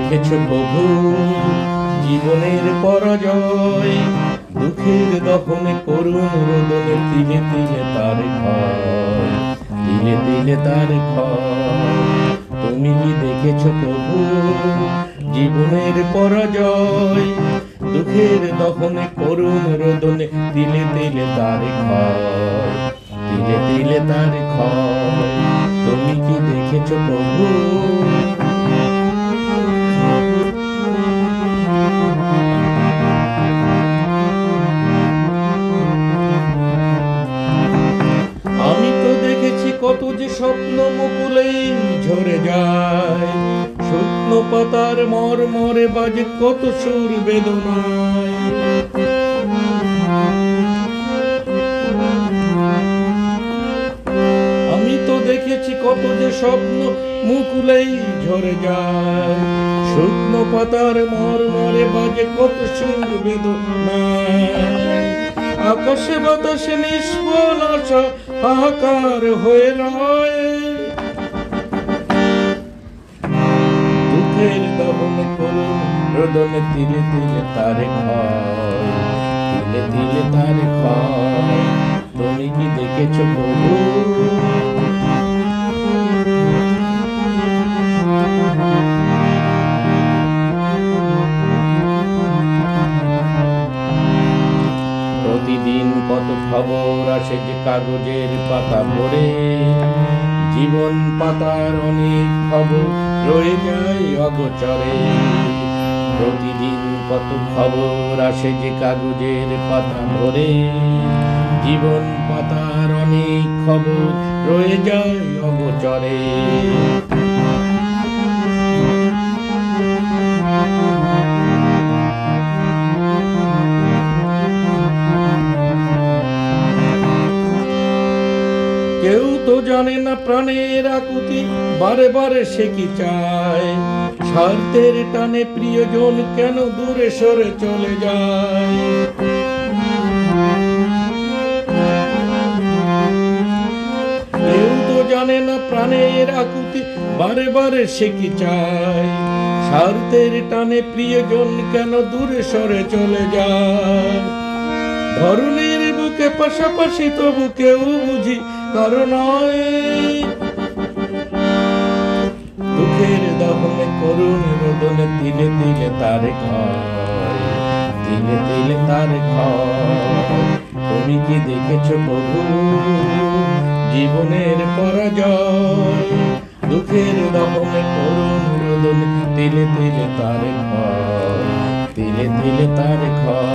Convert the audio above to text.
দেখেছো প্রভু জীবনের পরাজয়, দুঃখের দহনে করুণ রোদনে তিলে তিলে তার ক্ষয়, তিলে তিলে তার ক্ষয়। তুমি কি দেখেছো প্রভু জীবনের পরাজয়, দুঃখের দহনে করুণ রোদনে তিলে তিলে তার ক্ষয়, তিলে তিলে তার ক্ষয়। তুমি কি দেখেছো প্রভু? আমি তো দেখেছি কত যে স্বপ্ন মুকুলেই ঝরে যায়, শুকনো পাতার মরমরে বাজে কত সুর বেদনায়। আমি তো দেখেছি কত যে স্বপ্ন মুকুলেই ঝরে যায়, শুকনো পাতার মরমরে বাজে কত সুর বেদনায়। আকাশে বাতাসে নিষ্ফল আশা হাহাকার হয়ে রয়, দুঃখের দহনে করুণ রোদনে তিলে তিলে তার ক্ষয়, তিলে তিলে তার ক্ষয়। তুমি কি দেখেছো প্রভু? প্রতিদিন কত খবর আসে যে কাগজের পাতা ভরে, জীবন পাতার অনেক খবর রয়ে যায় অগোচরে। প্রতিদিন কত খবর আসে যে কাগজের পাতা ভরে, জীবন পাতার অনেক খবর রয়ে যায় অগোচরে। কেউ তো জানে না প্রাণের আকুতি, বারে বারে সে কি চায়, স্বার্থের টানে প্রিয়জন কেন দূরে সরে চলে যায়। কেউ তো জানে না প্রাণের আকুতি, বারে বারে সে কি চায়, স্বার্থের টানে প্রিয়জন কেন দূরে সরে চলে যায়। ধরনের বুকে পাশাপাশি তবু কেউ বুঝি কারণ দুঃখের দহনে করুণ রোদনে তিলে তিলে তার ক্ষয়, তিলে তিলে তার ক্ষয়। তুমি কি দেখেছো প্রভু জীবনের পরাজয়, দুঃখের দহনে করুণ রোদনে তিলে তিলে তার ক্ষয়, তিলে তিলে তার ক্ষয়।